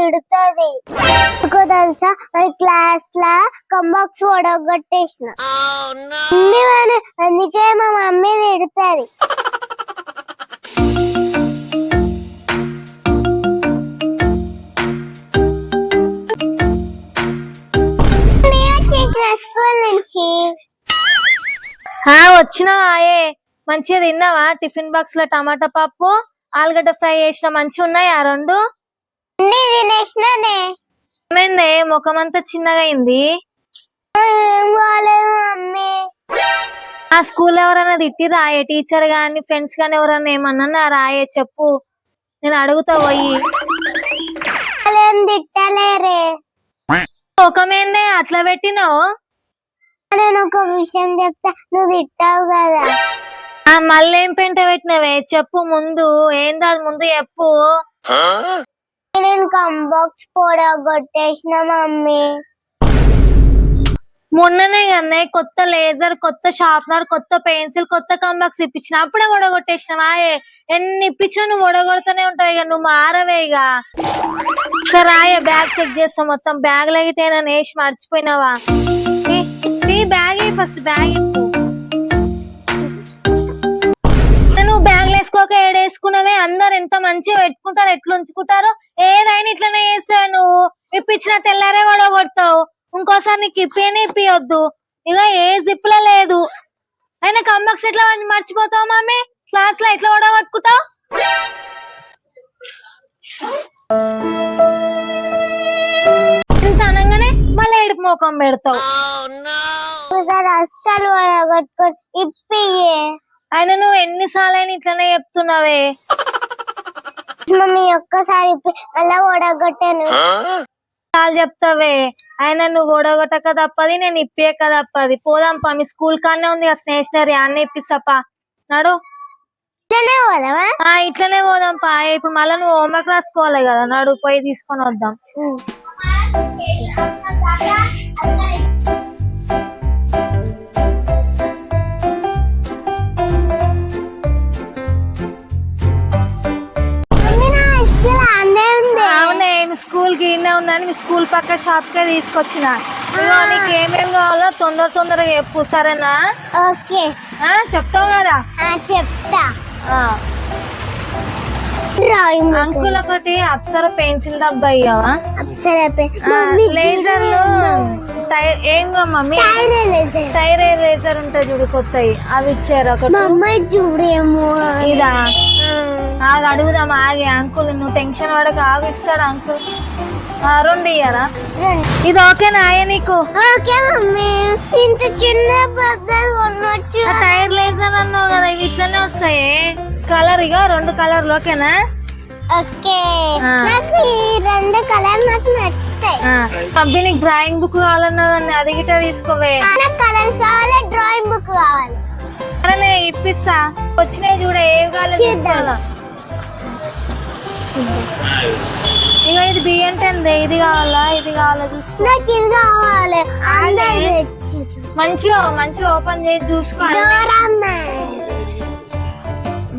తిడుతుంది. తెలుసా క్లాస్ లా కంబాక్స్ ఓడగొట్టేసిన, అందుకే మా మమ్మీ తిడుతుంది. స్కూల్ నుంచి వచ్చినావాయే? మంచిగా తిన్నావా? టిఫిన్ బాక్స్ లో టమాటా పప్పు ఆలుగడ్డ ఫ్రై చేసిన మంచిగా ఉన్నాయా రెండు? తినేసినానే. ఏమైంది ముఖం అంతా చిన్నగా అయింది? మమ్మీ ఆ స్కూల్ ఎవరైనా తిట్టి రాయే, టీచర్ గాని ఫ్రెండ్స్ గాని ఎవరైనా ఏమన్నా రాయే చెప్పు, నేను అడుగుతా పోయి. తిట్టలేరే. ముఖమేందే అట్లా పెట్టినావు? నేను ఒక విషయం చెప్తా, నువ్వు తిట్టావు కదా. మళ్ళీ ఏం పెంట పెట్టినవే చెప్పు, ముందు ఏంది అది ముందు చెప్పు. నేను కంబాక్స్ పోడగొట్టేసిన మమ్మీ. మొన్ననే కన్నా కొత్త లేజర్, కొత్త షార్ప్నర్, కొత్త పెన్సిల్, కొత్త కంబాక్స్ ఇప్పించిన, అప్పుడే ఓడగొట్టేసినవా? ఎన్ని ఇప్పించినా నువ్వు ఓడగొడుతూనే ఉంటావు, ఇక నువ్వు మారవే. ఇక రాయే బ్యాగ్ చెక్ చేస్తా, మొత్తం బ్యాగ్ లగిటేనా వేసి మర్చిపోయినావా? బ్యాగ్ ఫస్ట్ బ్యాగ్ ఇప్పు. నువ్వు బ్యాగ్ వేసుకోక ఏడేసుకున్నావే? అందరు ఎంత మంచిగా పెట్టుకుంటారు, ఎట్లా ఉంచుకుంటారు. ఏదైనా ఇట్లనే చేస్తావు నువ్వు. ఇప్పించిన తెల్లారే ఓడగొడతావు, ఇంకోసారి నీకు ఇప్పియొద్దు. ఇక ఏ జిప్ లో లేదు. అయినా కంబాక్స్ ఎట్లా మర్చిపోతావు మమ్మీ? క్లాస్ లో ఎట్లా ఓడగొట్టుకుంటావు? అనగానే మళ్ళీ ఏడుపు మోకం పెడతావు. అస్సలు ఓడగొట్టుకొని ఇప్పియే. అయినా నువ్వు ఎన్నిసార్లు అయినా ఇట్లనే చెప్తున్నావే? మమ్మీ ఒక్కసారి అలా ఓడగొట్టాను చాలు చెప్తావే. అయినా నువ్వు ఓడగొట్టక తప్పది, నేను ఇప్పేక తప్పది. పోదాంపా, మీ స్కూల్ కానే ఉంది స్టేషనరీ, అన్నీ ఇప్పిస్తాపా. నడు. ఇట్లనే పోదాంపా. ఇప్పుడు మళ్ళీ నువ్వు హోంవర్క్ రాసుకోవాలి కదా, నడు పోయి తీసుకొని వద్దాం. అవునే, స్కూల్ కి ఇన్నే ఉందని మీ స్కూల్ పక్క షాప్ కే తీసుకొచ్చిన. నీకు ఏమేమి కావాలో తొందరగా చెప్పు, సరేనా? ఓకే. చెప్తావు కదా? చెప్తా. అంకుల్ ఒకటి అప్సర పెన్సిల్ డబ్బా ఇయ్యవా? లేజర్ ఏం మమ్మీ? టైర్ లేజర్ ఉంటాయి చూడు కొత్తవి, అవి ఇచ్చారు ఒకటి. చూడేమో ఇదా? ఆగి అడుగుదాం, ఆగి. అంకుల్ నువ్వు టెన్షన్ పడక, ఆగి ఇస్తాడు అంకుల్. రెండు ఇయ్యారా? ఇది ఓకేనా నీకు? ఇంత చిన్న టైర్ లేజర్ అన్నావు కదా, ఇవి ఇట్లనే వస్తాయి కలర్. ఇక రెండు కలర్లు ఓకేనా? ఓకే. రెండు కలర్ నాకు నచ్చుతాయి. అబ్బి నీకు డ్రాయింగ్ బుక్ కావాలన్నదాన్ని, అది గిట్ట తీసుకోవే. కలర్స్ కావాలి, డ్రాయింగ్ బుక్ కావాలి. సరే ఇప్పిస్తా. వచ్చినాయి చూడ, ఏవి కావాలి? ఇక ఇది బియ్యంటే ఇది కావాలా ఇది కావాలా చూసుకో. నాకు ఇది కావాలి. మంచిగా ఓపెన్ చేసి చూసుకో.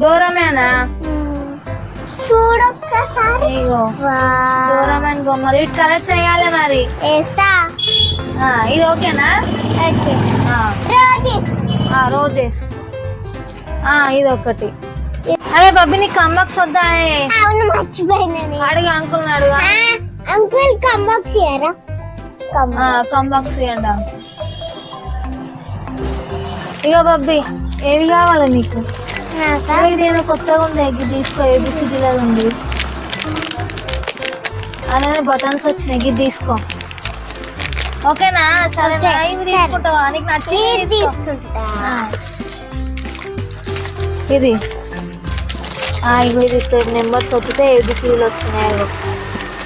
డోరామేనా? చూడొక్కసారి. డోరామేన్ బొమ్మలు ఇటు కలర్స్ వేయాలి మరి. ఇది ఓకేనా? రోజు వేసుకో. ఇది ఒకటి. అరే బబ్బి నీకు కంబాక్స్ వద్దా? మర్చిపోయినా. అడుగు అంకుల్ అడుగు. అంకుల్ కంబాక్స్ ఇయ్యరా? కంబాక్స్ ఇవ్వండి అంకుల్. ఇక బబ్బి ఏవి కావాలి నీకు? ఇదేదో కొత్తగా ఉంది, ఎగ్గి తీసుకో. ఏబిసిడీలో ఉంది, అలానే బటన్స్ వచ్చినాయి, ఎగ్గి తీసుకో. ఓకేనా? సరే ఇవి తీసుకుంటావా? నీకు నచ్చింది తీసుకుంటా. ఇది ఇది నెంబర్స్ వస్తే ఏబిసిడీలు వస్తున్నాయి,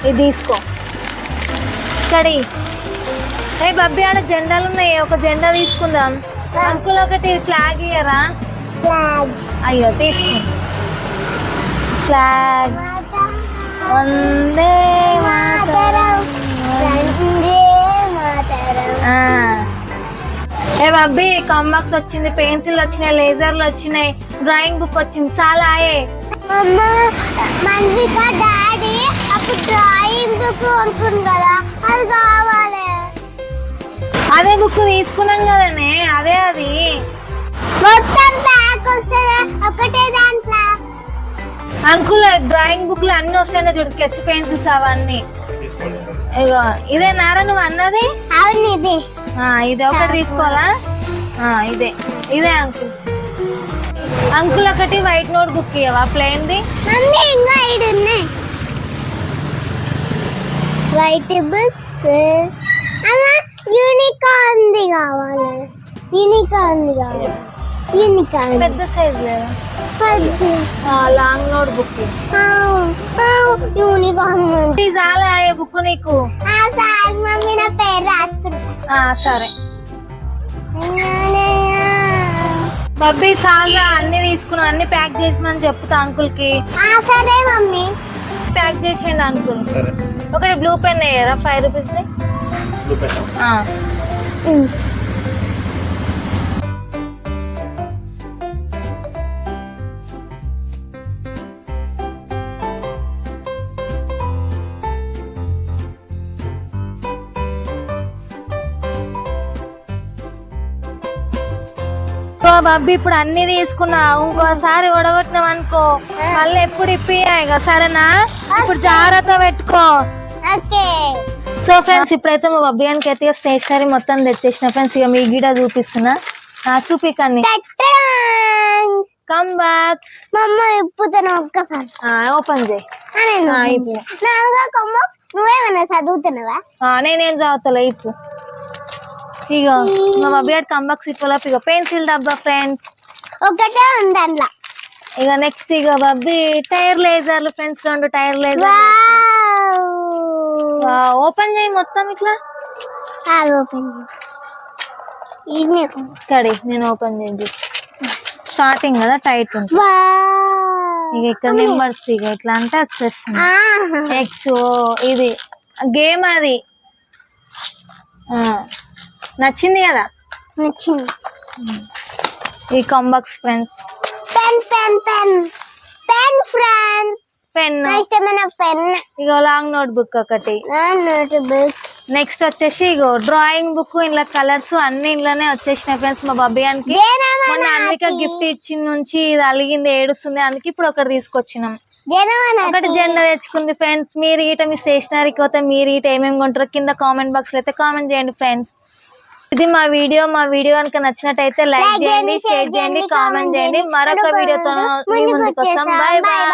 ఇది తీసుకో. ఇక్కడి బబ్బి ఆడ జెండాలు ఉన్నాయి, ఒక జెండా తీసుకుందాం. అంకుల్ ఒకటి ఫ్లాగ్ ఇయ్యరా? అయ్యో తీసుకో. ఫ్లాగ్. వందే మాతరం. ఏ బబ్బి కంబాక్స్ వచ్చింది, పెన్సిల్ వచ్చినాయి, లేజర్లు వచ్చినాయి, డ్రాయింగ్ బుక్ వచ్చింది. చాలా డాడీ నాకు డ్రాయింగ్ బుక్ అనుకున్నాను కదా, అది కావాలి. అదే బుక్ తీసుకున్నాం కదనే, అదే అది. మొత్తం బ్యాగ్ వస్తుంది ఒకటే దాంట్లో. అంకుల్ డ్రాయింగ్ బుక్ లో అన్ని వస్తాయి చూడు, స్కెచ్ పెన్సిల్స్ అవన్నీ. ఇగో ఇదే నారా నువ్వు అన్నది? అవును ఇది. ఇది ఒకటి తీసుకోవాలా? ఇదే ఇదే అంకుల్. అంకుల్ ఒకటి వైట్ నోట్ బుక్ ఇవ్వవా ప్లెయిన్ ది? మమ్మీ ఇంకా 5 ఉన్నాయి వైట్ బుక్. అమ్మా యూనికార్న్ కావాలి, యూనికార్న్ కావాలి, యూనికార్న్ పెద్ద సైజ్ లేదా? Long notebook. యూనికార్న్ చాలా బుక్ నీకు. మమ్మీ నా పేరు రాసుకుంటా. సరే బబ్బీ, చాలా అన్ని తీసుకున్నాం, అన్ని ప్యాక్ చేసిమని చెప్తా అంకుల్ కి. సరే మమ్మీ. ప్యాక్ చేసేయండి అంకుల్. ఒకటి బ్లూ పెన్ వేయరా 5 రూపీస్. బబ్బీ ఇప్పుడు అన్ని తీసుకున్నావు, ఇంకోసారి ఒడగొట్టినాం అనుకో మళ్ళీ ఎప్పుడు ఇప్పియాయిగా, సరేనా? ఇప్పుడు జాగ్రత్త పెట్టుకో. సో ఫ్రెండ్స్, ఇప్పుడైతే మా బబ్బియానికి అయితే స్టేషనరీ మొత్తం తెచ్చేసిన ఫ్రెండ్స్. ఇక మీ గిడ చూపిస్తున్నా, చూపికండి. కమ్ బ్యాక్ మమ్మ ఇప్పుతాను ఒక్కసారి. ఓపెన్ చేయి. నువ్వేమన్నా చదువుతున్నావా? నేనేం చదువుతలే ఇప్పుడు. ఇక మా బబ్బియాడు కంబాక్స్ ఇప్పలో ఇక పెన్సిల్ డబ్బా ఫ్రెండ్స్ ఒకటే ఉంది అందులో. ఇక నెక్స్ట్ ఇక బబ్బీ టైర్ లేజర్లు ఫ్రెండ్స్, 2 టైర్ లేజర్. ఓపెన్ చేయి మొత్తం ఇట్లా. కడి నేను ఓపెన్ చేయండి. స్టార్టింగ్ కదా టైట్ ఉంటుంది. ఇక ఇక్కడ నెంబర్స్ ఇక ఇట్లా అంటే వచ్చేస్తుంది. ఎక్స్ ఇది గేమ్ అది. నచ్చింది కదా? నచ్చింది. ఈ కాంబాక్స్ friends. Pen pen pen pen friends. Pen ఇష్టమైన పెన్. ఇగో లాంగ్ నోట్ బుక్ ఒకటి. Notebook. నెక్స్ట్ వచ్చేసి ఇగో డ్రాయింగ్ బుక్, ఇంట్లో కలర్స్ అన్ని ఇంట్లోనే వచ్చేసినాయి ఫ్రెండ్స్. మా బబ్బియానికి మొన్న అన్విక గిఫ్ట్ ఇచ్చిన నుంచి ఇది అలిగింది, ఏడుస్తుంది, అందుకే ఇప్పుడు ఒకటి తీసుకొచ్చినాం. ఒకటి జెండా తెచ్చుకుంది ఫ్రెండ్స్. మీరు గీట మీ స్టేషనరీకి పోతే మీరు గీట ఏమేమి కొంటారో కింద కామెంట్ బాక్స్ లో అయితే కామెంట్ చేయండి ఫ్రెండ్స్. ఇది మా వీడియో కనుక నచ్చినట్టయితే లైక్ చేయండి, షేర్ చేయండి, కామెంట్ చేయండి. మరొక వీడియోతో మీ ముందుకు వస్తాం. Bye bye.